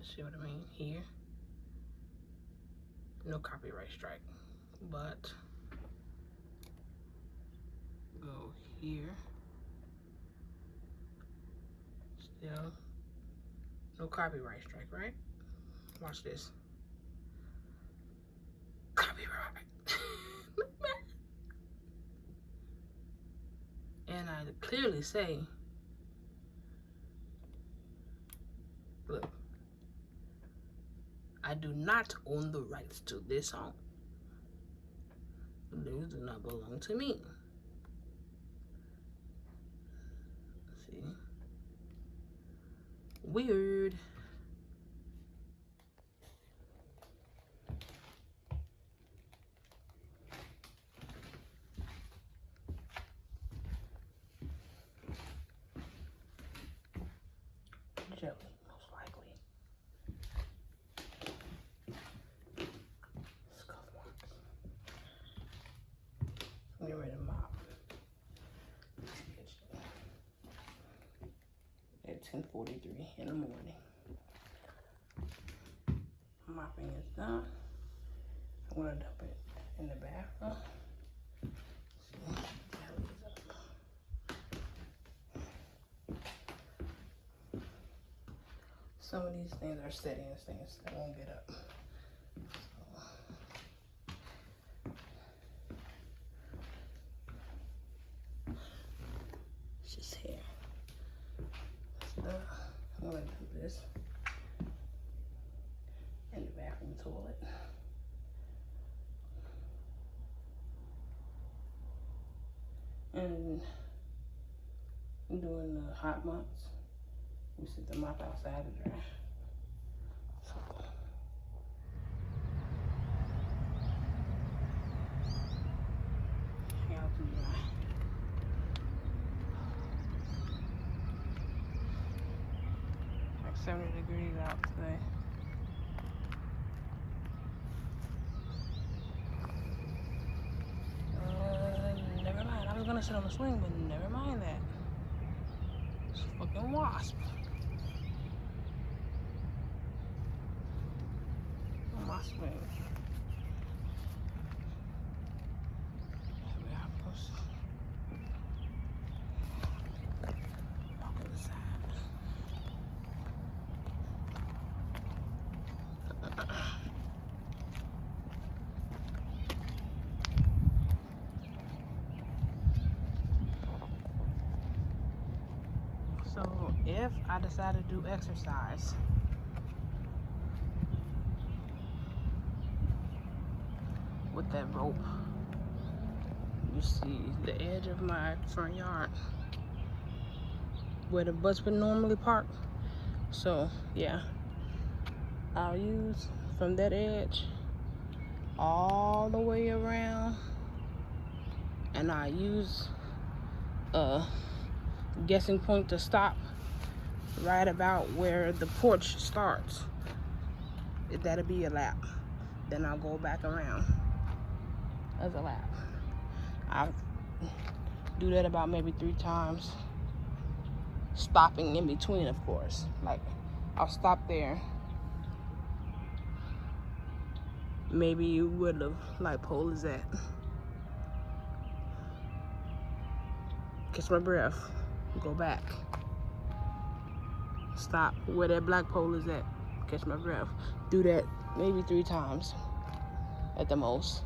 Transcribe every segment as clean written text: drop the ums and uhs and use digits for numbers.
See what I mean? Here. No copyright strike. But go here. Still no copyright strike, right? Watch this. Copyright. And I clearly say, look, I do not own the rights to this song. Those do not belong to me. See? Weird. Jelly, most likely. Scuff marks. Get rid of mop. At 10:43 in the morning. Mopping is done. I'm gonna dump it in the bathroom. See, jelly's up. Some of these things are steady and things that won't get up. It's just hair. So I'm gonna do this in the bathroom toilet. And during the hot months, we sit the mop outside to dry. So, hang out to dry. Like 70 degrees out today. Never mind. I was gonna sit on the swing, but never mind that. It's a fucking wasp. On my swing. We are supposed to walk to the side. So if I decide to do exercise, with that rope, you see the edge of my front yard where the bus would normally park. So yeah, I'll use from that edge all the way around, and I use a guessing point to stop right about where the porch starts. That'll be a lap. Then I'll go back around as a lap. I do that about maybe 3 times, stopping in between, of course. Like, I'll stop there. Maybe you would have, like, pole is that. Catch my breath. Go back. Stop where that black pole is at. Catch my breath. Do that maybe 3 times at the most.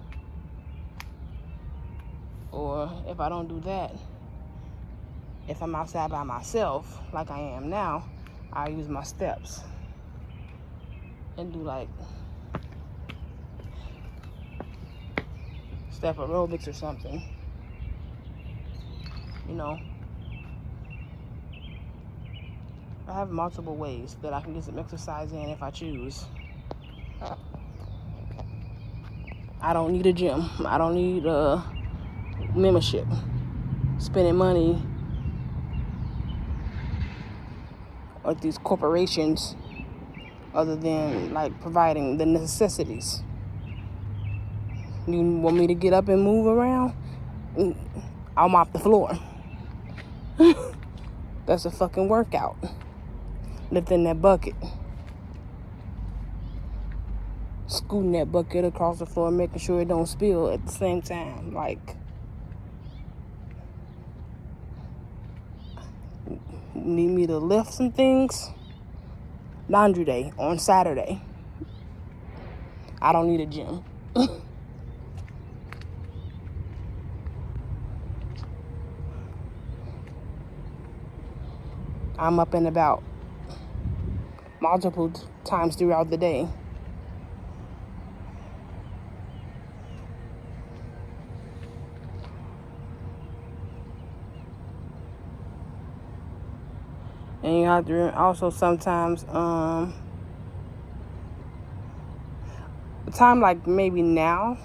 Or if I don't do that, if I'm outside by myself, like I am now, I'll use my steps and do like step aerobics or something. You know, I have multiple ways that I can get some exercise in if I choose. I don't need a gym. I don't need a membership. Spending money at these corporations other than like providing the necessities. You want me to get up and move around? I'll mop the floor. That's a fucking workout. Lifting that bucket. scooting that bucket across the floor, making sure it don't spill at the same time. Like, need me to lift some things? Laundry day on Saturday. I don't need a gym. I'm up and about multiple times throughout the day. And you have to also sometimes, a time like maybe now,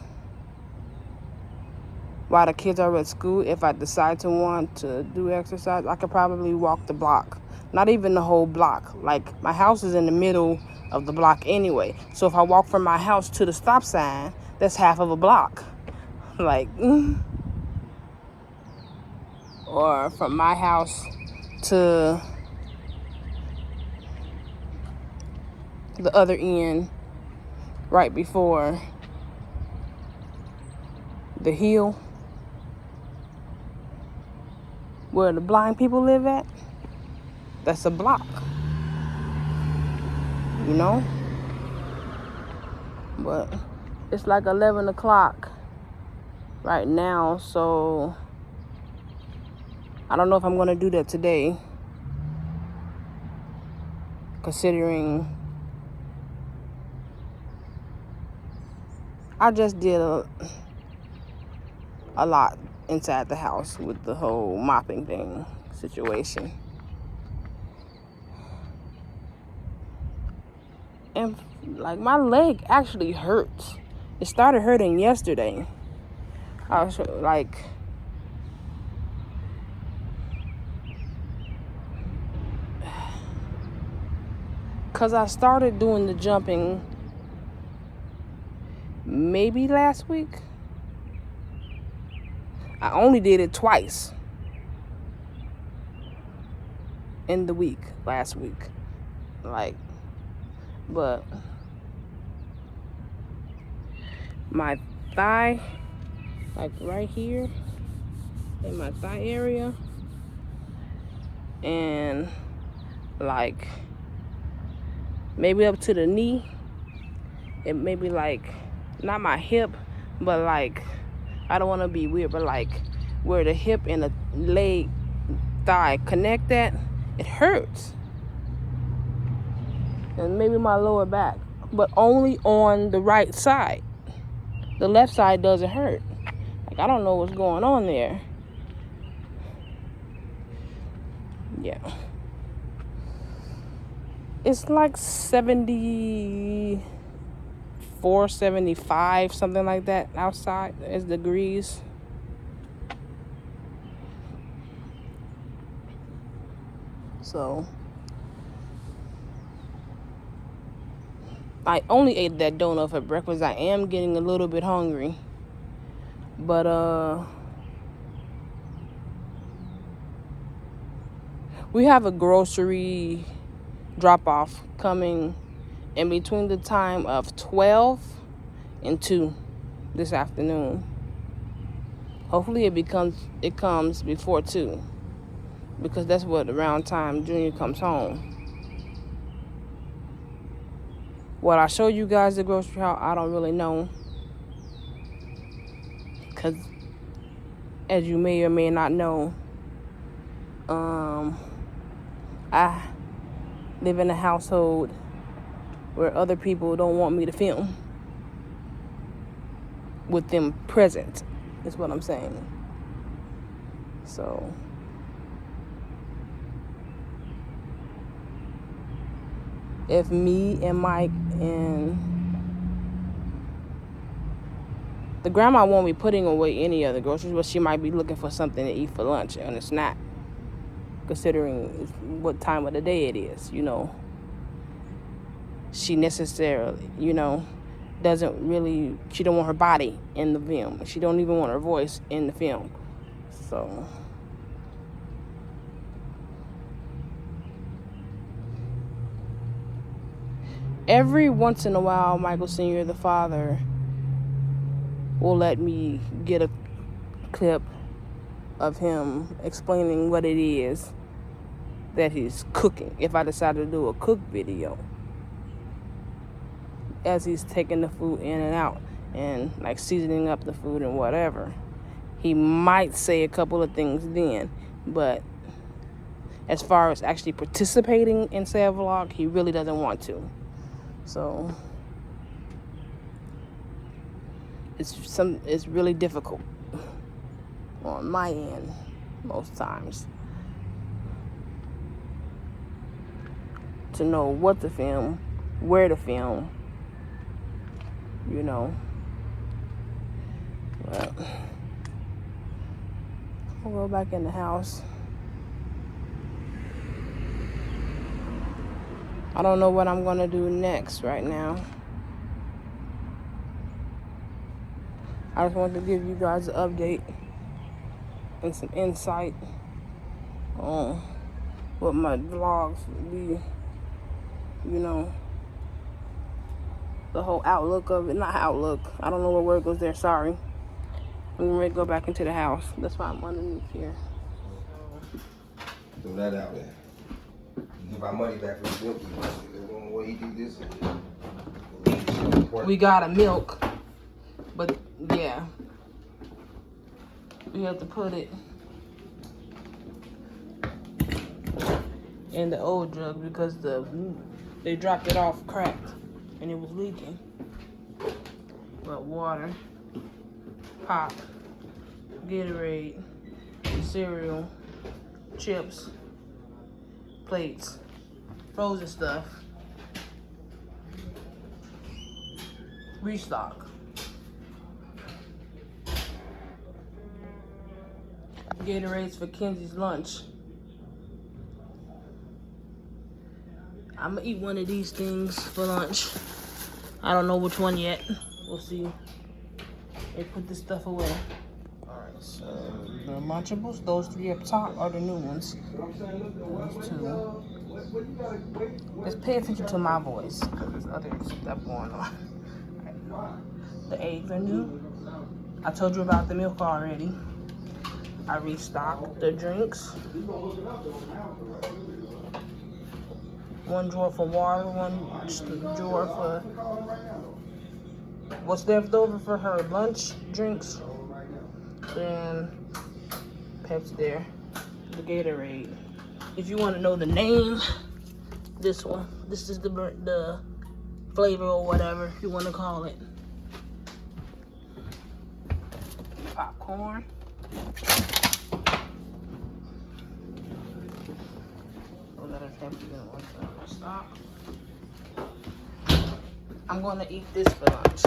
while the kids are at school, if I decide to want to do exercise, I could probably walk the block. Not even the whole block. Like, my house is in the middle of the block anyway. So if I walk from my house to the stop sign, that's half of a block. Like, or from my house to the other end, right before the hill where the blind people live at, that's a block, you know? But it's like 11 o'clock right now, so I don't know if I'm going to do that today, considering I just did a lot inside the house with the whole mopping thing situation. And like, my leg actually hurts. It started hurting yesterday. I was like, because I started doing the jumping maybe last week. I only did it twice in the week, last week. Like, but my thigh, like right here in my thigh area, and like maybe up to the knee, it may be like not my hip, but like, I don't want to be weird, but like where the hip and the leg thigh connect at, it hurts. And maybe my lower back, but only on the right side. The left side doesn't hurt. Like, I don't know what's going on there. Yeah. It's like 74, 75, something like that outside as degrees. So I only ate that donut for breakfast. I am getting a little bit hungry. But we have a grocery drop-off coming in between the time of 12 and 2 this afternoon. Hopefully it comes before 2, because that's what around time Junior comes home. What I show you guys the grocery haul, I don't really know, because as you may or may not know, I live in a household where other people don't want me to film with them present, is what I'm saying. So if me and Mike and the grandma won't be putting away any other groceries, but she might be looking for something to eat for lunch, and it's not, considering what time of the day it is, you know. She necessarily, you know, doesn't really, she don't want her body in the film. She don't even want her voice in the film. So every once in a while, Michael Sr., the father, will let me get a clip of him explaining what it is that he's cooking, if I decide to do a cook video, as he's taking the food in and out and like seasoning up the food and whatever. He might say a couple of things then, but as far as actually participating in said vlog, he really doesn't want to. So it's really difficult on my end most times to know what to film, where to film, you know. But I'll go back in the house. I don't know what I'm gonna do next right now. I just wanted to give you guys an update and some insight on what my vlogs would be, you know, the whole outlook of it. Not outlook, I don't know what word goes there, sorry. I'm ready to go back into the house. That's why I'm underneath here. Throw that out there. Give our money back for the milk. What he do this? We got a milk, but yeah, we have to put it in the old jug because they dropped it off cracked and it was leaking. But water, pop, Gatorade, cereal, chips, plates, frozen stuff, restock. Gatorades for Kenzie's lunch. I'm gonna eat one of these things for lunch. I don't know which one yet. We'll see. They put this stuff away. Alright, so the Lunchables, those 3 up top are the new ones. Those 2. Just pay attention to my voice, because there's other stuff going on. Right. The eggs are new. I told you about the milk already. I restocked the drinks. 1 drawer for water, 1 drawer for what's left over for her lunch drinks. Then Pepsi there, the Gatorade. If you want to know the name, this one. This is the flavor or whatever you want to call it. Popcorn. I'm gonna eat this for lunch.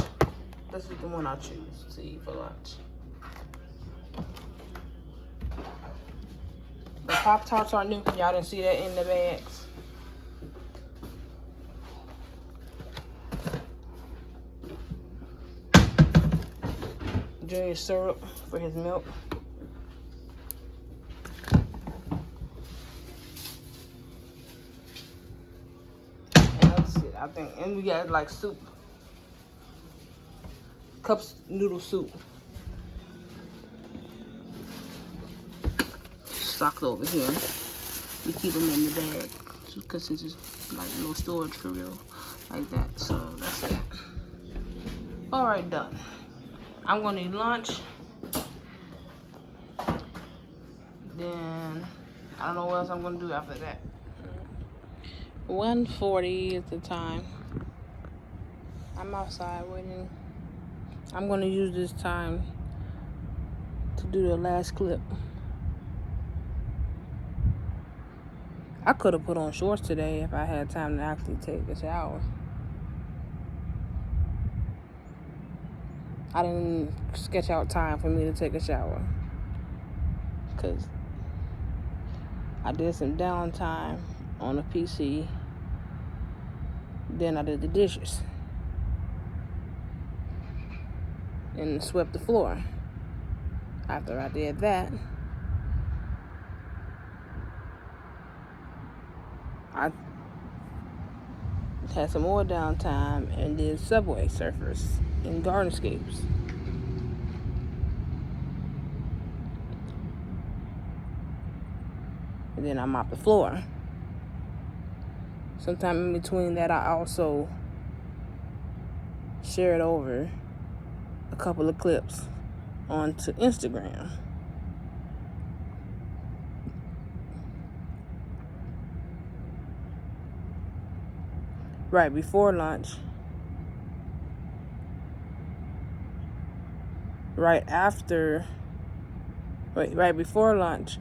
This is the one I choose to eat for lunch. The Pop-Tarts are new. Y'all didn't see that in the bags. Junior syrup for his milk. I think, and we got like soup, cups noodle soup, stocked over here. We keep them in the bag because it's just like no storage for real, like that. So that's it. All right, done. I'm gonna eat lunch. Then I don't know what else I'm gonna do after that. 1:40 is the time. I'm outside waiting. I'm gonna use this time to do the last clip. I could have put on shorts today if I had time to actually take a shower. I didn't sketch out time for me to take a shower because I did some downtime on the PC. Then I did the dishes and swept the floor. After I did that, I had some more downtime, and did Subway Surfers in Gardenscapes. And then I mopped the floor. Sometime in between that, I also shared over a couple of clips onto Instagram. Right before lunch, right before lunch,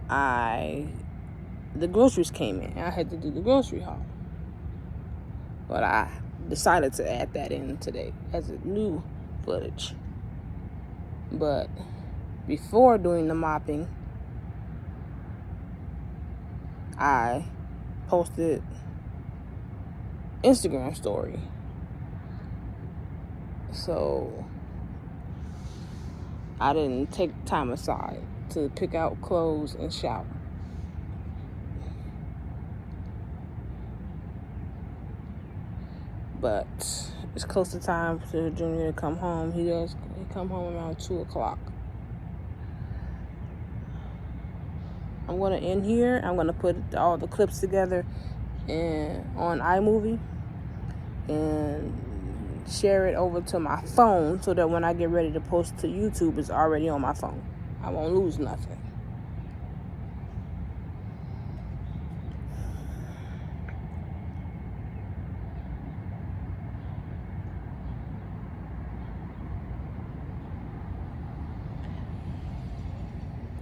the groceries came in. I had to do the grocery haul. But I decided to add that in today as a new footage. But before doing the mopping, I posted Instagram story. So I didn't take time aside to pick out clothes and shower. But it's close to time for Junior to come home. He come home around 2 o'clock. I'm going to end here. I'm going to put all the clips together on iMovie and share it over to my phone so that when I get ready to post to YouTube, it's already on my phone. I won't lose nothing.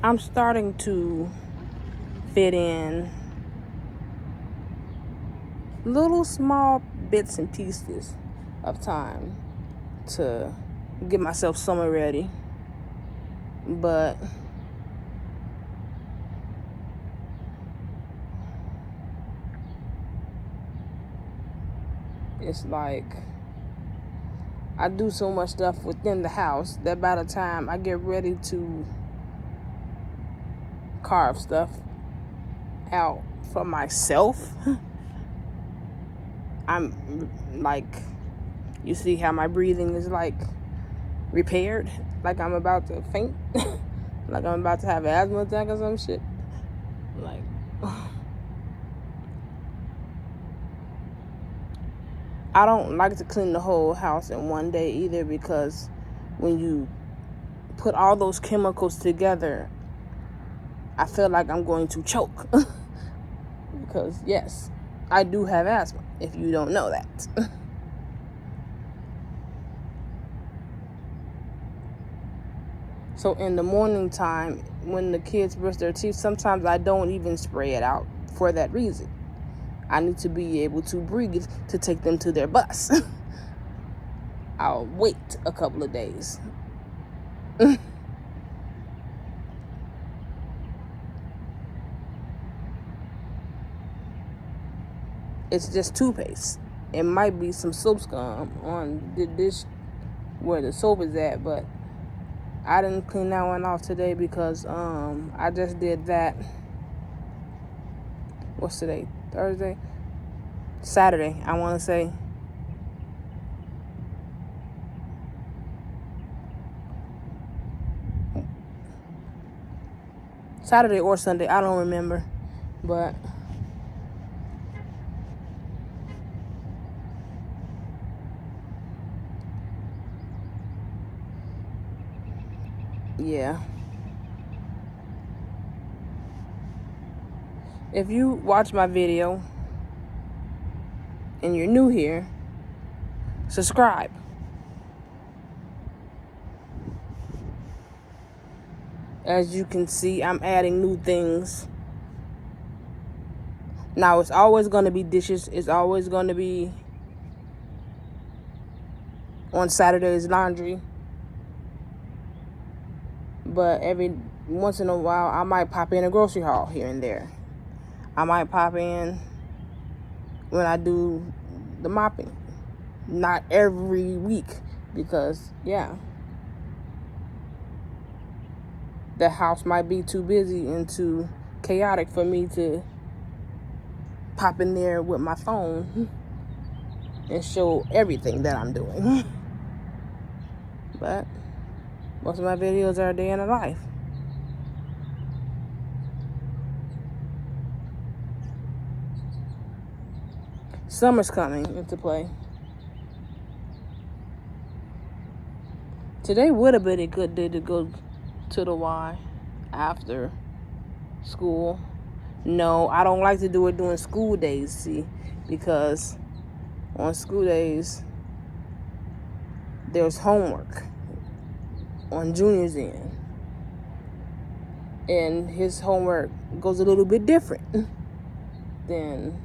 I'm starting to fit in little small bits and pieces of time to get myself summer ready. But it's like I do so much stuff within the house that by the time I get ready to carve stuff out for myself, I'm like, you see how my breathing is like repaired, like I'm about to faint, like I'm about to have an asthma attack or some shit. Like, I don't like to clean the whole house in one day either, because when you put all those chemicals together, I feel like I'm going to choke. Because yes, I do have asthma, if you don't know that. So in the morning time, when the kids brush their teeth, sometimes I don't even spray it out for that reason. I need to be able to breathe to take them to their bus. I'll wait a couple of days. It's just toothpaste. It might be some soap scum on the dish where the soap is at, but I didn't clean that one off today because I just did that. What's today? Thursday? Saturday, I want to say. Saturday or Sunday, I don't remember. But yeah. If you watch my video and you're new here, subscribe. As you can see, I'm adding new things. Now, it's always going to be dishes. It's always going to be on Saturday's laundry. But every once in a while, I might pop in a grocery haul here and there. I might pop in when I do the mopping. Not every week, because, yeah, the house might be too busy and too chaotic for me to pop in there with my phone and show everything that I'm doing. But most of my videos are a day in the life. Summer's coming into play. Today would have been a good day to go to the Y after school. No, I don't like to do it during school days, see, because on school days there's homework on Junior's end, and his homework goes a little bit different than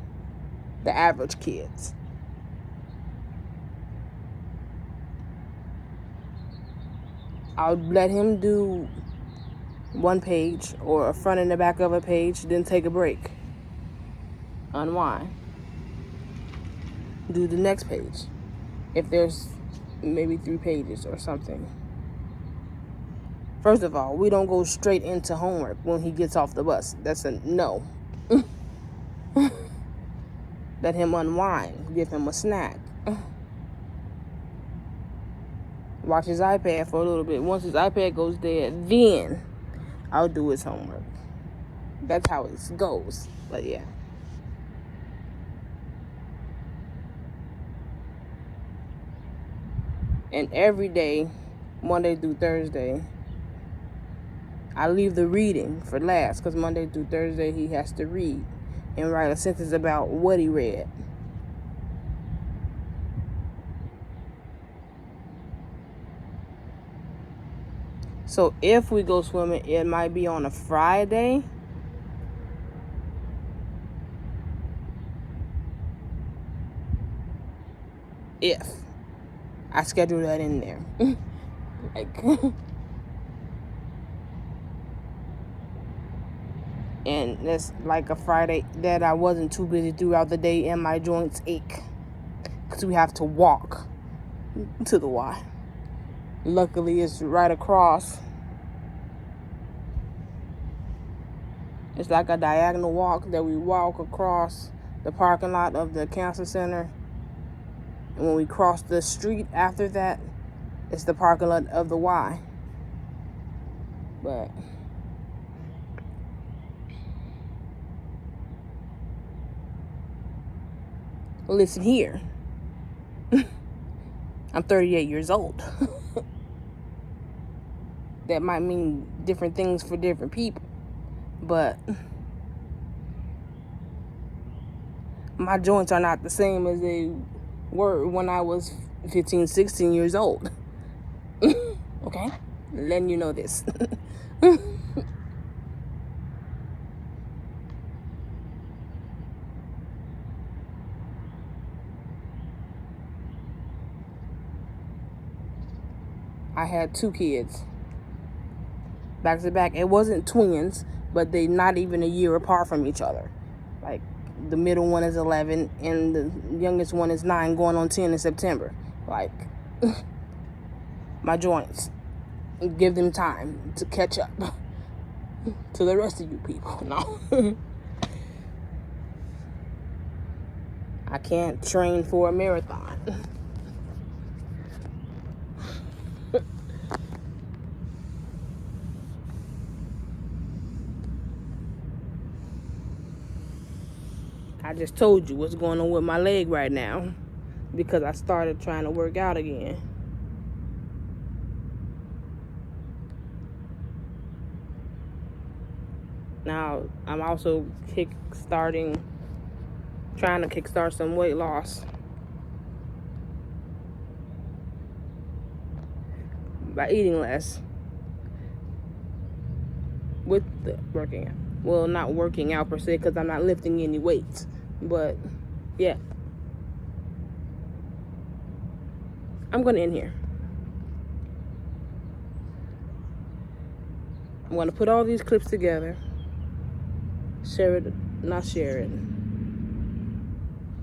the average kids. I'll let him do one page or a front and the back of a page, then take a break, unwind, do the next page if there's maybe 3 pages or something. First of all, we don't go straight into homework when he gets off the bus. That's a no. Let him unwind, give him a snack, watch his iPad for a little bit. Once his iPad goes dead, then I'll do his homework. That's how it goes. But yeah. And every day, Monday through Thursday, I leave the reading for last, because Monday through Thursday he has to read and write a sentence about what he read. So if we go swimming, it might be on a Friday. If I schedule that in there. Like, and that's like a Friday that I wasn't too busy throughout the day and my joints ache, because we have to walk to the Y. Luckily, it's right across. It's like a diagonal walk that we walk across the parking lot of the cancer center. And when we cross the street after that, it's the parking lot of the Y. But listen here. I'm 38 years old. That might mean different things for different people. But my joints are not the same as they were when I was 15, 16 years old. Okay? Letting you know this. I had 2 kids back to back. It wasn't twins, but they not even a year apart from each other. Like, the middle one is 11 and the youngest one is 9, going on 10 in September. Like, my joints, give them time to catch up to the rest of you people. No. I can't train for a marathon. I just told you what's going on with my leg right now, because I started trying to work out again. Now, I'm also trying to kickstart some weight loss by eating less with the working out. Well, not working out per se, because I'm not lifting any weights. But, yeah. I'm going to end here. I'm going to put all these clips together.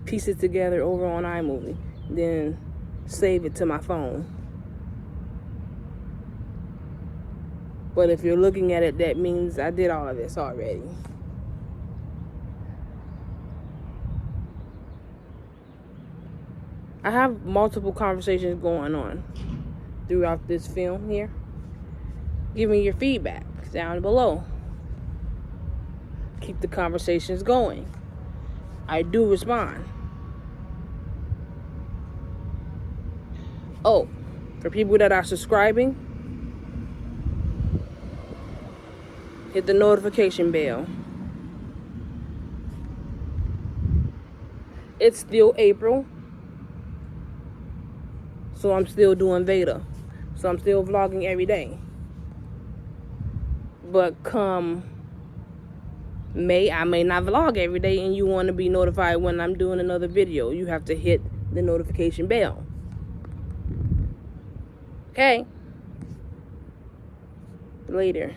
Piece it together over on iMovie. Then save it to my phone. But if you're looking at it, that means I did all of this already. I have multiple conversations going on throughout this film here. Give me your feedback down below. Keep the conversations going. I do respond. Oh, for people that are subscribing, hit the notification bell. It's still April, so I'm still doing Veda. So I'm still vlogging every day. But come May, I may not vlog every day, and you want to be notified when I'm doing another video. You have to hit the notification bell. Okay? Later.